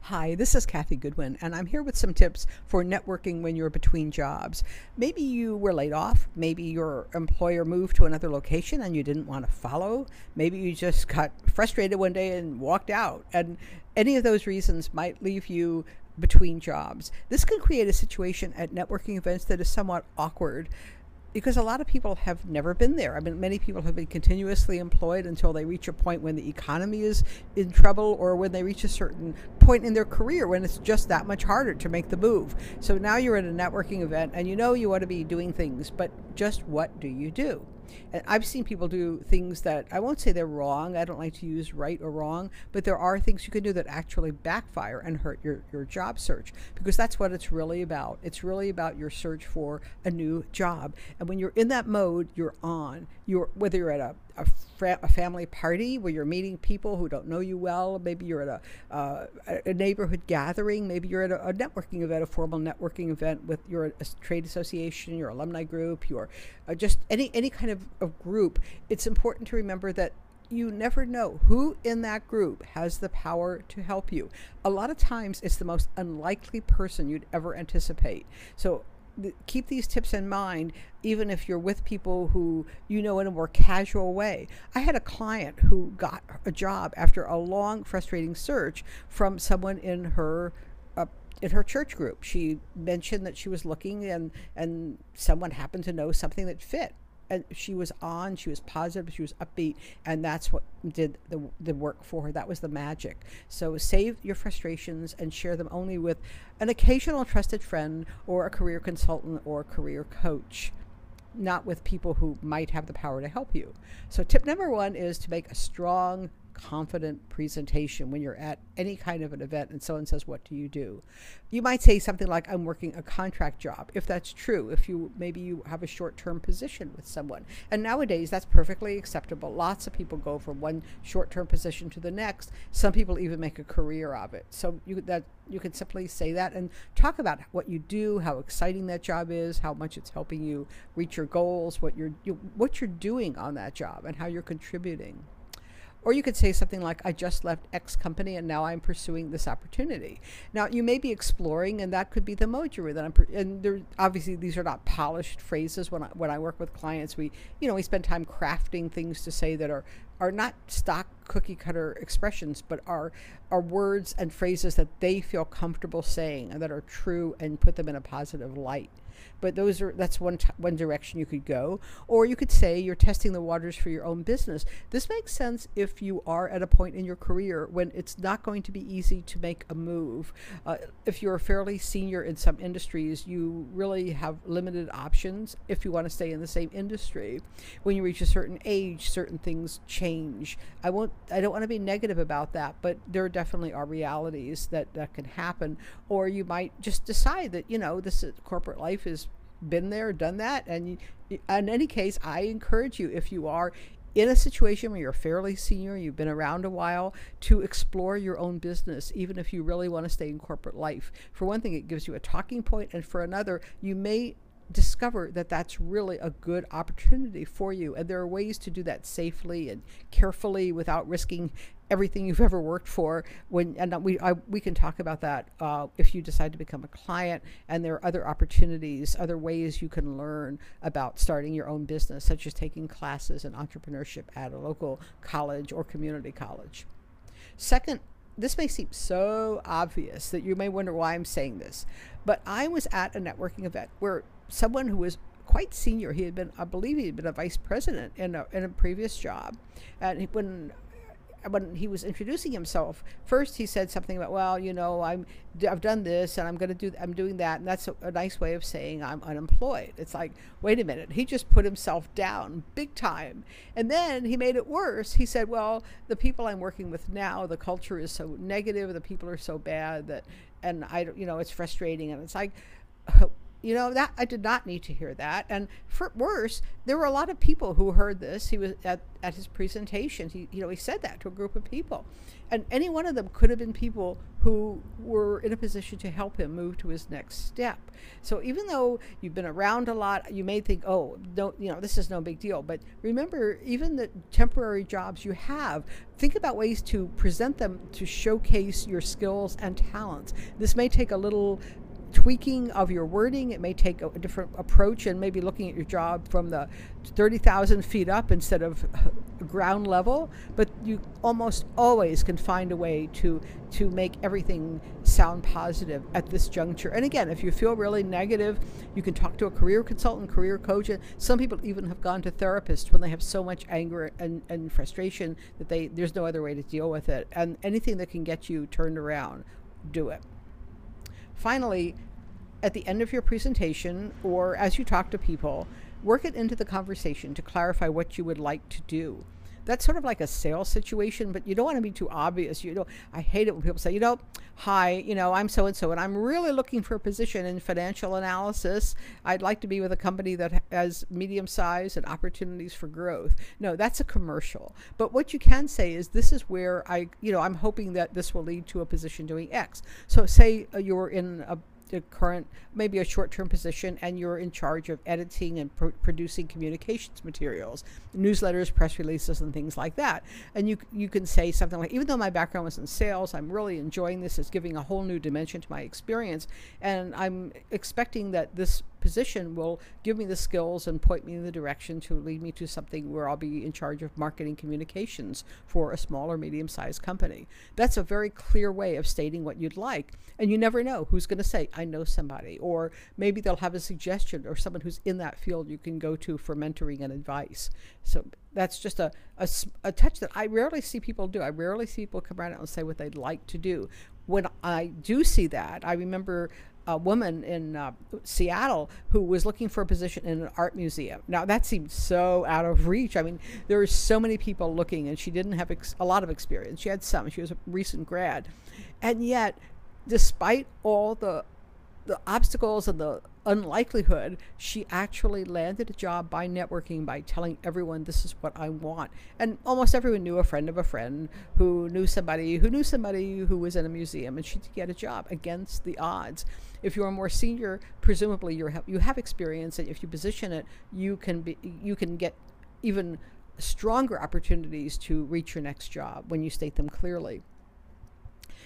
Hi, this is Cathy Goodwin, and I'm here with some tips for networking when you're between jobs. Maybe you were laid off. Maybe your employer moved to another location and you didn't want to follow. Maybe you just got frustrated one day and walked out. And any of those reasons might leave you between jobs. This can create a situation at networking events that is somewhat awkward because a lot of people have never been there. I mean, many people have been continuously employed until they reach a point when the economy is in trouble or when they reach a certain point in their career when it's just that much harder to make the move. So now you're at a networking event and you know you want to be doing things, but just what do you do? And I've seen people do things that I won't say they're wrong. I don't like to use right or wrong, but there are things you can do that actually backfire and hurt your job search, because that's what it's really about. It's really about your search for a new job. And when you're in that mode, you're on. Whether you're at a family party where you're meeting people who don't know you well, maybe you're at a neighborhood gathering, maybe you're at a networking event, a formal networking event with your trade association, your alumni group, your just any kind of group. It's important to remember that you never know who in that group has the power to help you. A lot of times it's the most unlikely person you'd ever anticipate. So keep these tips in mind, even if you're with people who you know in a more casual way. I had a client who got a job after a long, frustrating search from someone in her church group. She mentioned that she was looking, and someone happened to know something that fit. And she was positive, she was upbeat, and that's what did the work for her. That was the magic. So save your frustrations and share them only with an occasional trusted friend or a career consultant or a career coach, not with people who might have the power to help you. So tip number one is to make a strong, confident presentation when you're at any kind of an event and someone says, what do you do? You might say something like, I'm working a contract job, if that's true. If maybe you have a short-term position with someone, and nowadays that's perfectly acceptable. Lots of people go from one short-term position to the next. Some people even make a career of it. So you can simply say that and talk about what you do, how exciting that job is, how much it's helping you reach your goals, what you're doing on that job, and how you're contributing. Or you could say something like, I just left X company and now I'm pursuing this opportunity. Now, you may be exploring, and that could be the mode you're in. And obviously, these are not polished phrases. When I work with clients, we spend time crafting things to say that are not stock cookie cutter expressions, but are words and phrases that they feel comfortable saying and that are true and put them in a positive light. But that's one direction you could go. Or you could say you're testing the waters for your own business. This makes sense if you are at a point in your career when it's not going to be easy to make a move. If you're fairly senior in some industries, you really have limited options if you want to stay in the same industry. When you reach a certain age, certain things change. I don't want to be negative about that, but there definitely are realities that can happen. Or you might just decide that, this corporate life has been there, done that. And in any case, I encourage you, if you are in a situation where you're fairly senior, you've been around a while, to explore your own business, even if you really want to stay in corporate life. For one thing, it gives you a talking point, and for another, you may discover that that's really a good opportunity for you. And there are ways to do that safely and carefully without risking everything you've ever worked for. We can talk about that if you decide to become a client. And there are other opportunities, other ways you can learn about starting your own business, such as taking classes in entrepreneurship at a local college or community college. Second, this may seem so obvious that you may wonder why I'm saying this, but I was at a networking event where someone who was quite senior, I believe he had been a vice president in a previous job, and when he was introducing himself, first he said something about, well, I've done this and I'm doing that, and that's a nice way of saying I'm unemployed. It's like, wait a minute, he just put himself down big time. And then he made it worse. He said, well, the people I'm working with now, the culture is so negative, the people are so bad and it's frustrating. And it's like, you know, that I did not need to hear that. And for worse, there were a lot of people who heard this. He was at his presentation. He said that to a group of people, and any one of them could have been people who were in a position to help him move to his next step. So even though you've been around a lot, you may think, oh, no, this is no big deal. But remember, even the temporary jobs you have, think about ways to present them to showcase your skills and talents. This may take a little tweaking of your wording. It may take a different approach, and maybe looking at your job from the 30,000 feet up instead of ground level, but you almost always can find a way to make everything sound positive at this juncture. And again, if you feel really negative, you can talk to a career consultant, career coach. And some people even have gone to therapists when they have so much anger and frustration that there's no other way to deal with it. And anything that can get you turned around, do it. Finally, at the end of your presentation, or as you talk to people, work it into the conversation to clarify what you would like to do. That's sort of like a sales situation, but you don't want to be too obvious. I hate it when people say, hi, I'm so-and-so, and I'm really looking for a position in financial analysis. I'd like to be with a company that has medium size and opportunities for growth. No, that's a commercial. But what you can say is, this is where I'm hoping that this will lead to a position doing X. So say you're in a current, maybe a short-term position, and you're in charge of editing and producing communications materials, newsletters, press releases, and things like that. And you can say something like, even though my background was in sales, I'm really enjoying this. It's giving a whole new dimension to my experience, and I'm expecting that this position will give me the skills and point me in the direction to lead me to something where I'll be in charge of marketing communications for a small or medium-sized company. That's a very clear way of stating what you'd like. And you never know who's going to say, I know somebody, or maybe they'll have a suggestion or someone who's in that field you can go to for mentoring and advice. So that's just a touch that I rarely see people do. I rarely see people come around and say what they'd like to do. When I do see that, I remember a woman in Seattle who was looking for a position in an art museum. Now that seemed so out of reach. I mean, there were so many people looking, and she didn't have a lot of experience. She had some. She was a recent grad. And yet, despite all the obstacles and the unlikelihood, she actually landed a job by networking, by telling everyone, this is what I want. And almost everyone knew a friend of a friend who knew somebody who was in a museum, and she did get a job against the odds. If you're more senior, presumably you have experience, and if you position it, you can get even stronger opportunities to reach your next job when you state them clearly.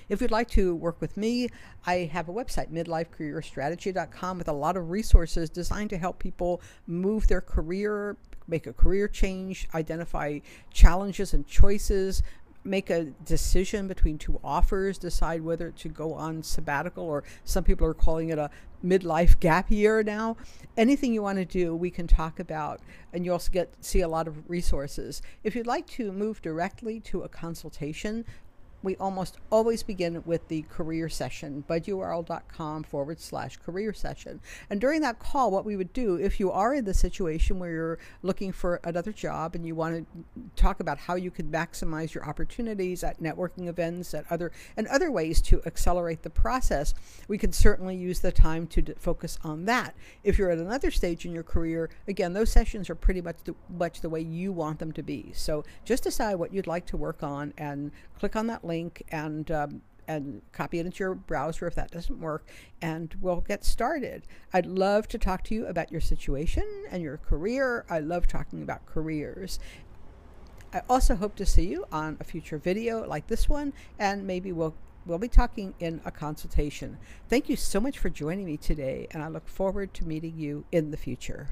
If you'd like to work with me, I have a website, midlifecareerstrategy.com, with a lot of resources designed to help people move their career, make a career change, identify challenges and choices, make a decision between two offers, decide whether to go on sabbatical, or some people are calling it a midlife gap year now. Anything you want to do, we can talk about, and you also see a lot of resources. If you'd like to move directly to a consultation, we almost always begin with the career session, budurl.com/career session. And during that call, what we would do, if you are in the situation where you're looking for another job and you want to talk about how you can maximize your opportunities at networking events, at other ways to accelerate the process, we can certainly use the time to focus on that. If you're at another stage in your career, again, those sessions are pretty much the way you want them to be. So just decide what you'd like to work on and click on that link and copy it into your browser if that doesn't work, and we'll get started. I'd love to talk to you about your situation and your career. I love talking about careers. I also hope to see you on a future video like this one, and maybe we'll be talking in a consultation. Thank you so much for joining me today, and I look forward to meeting you in the future.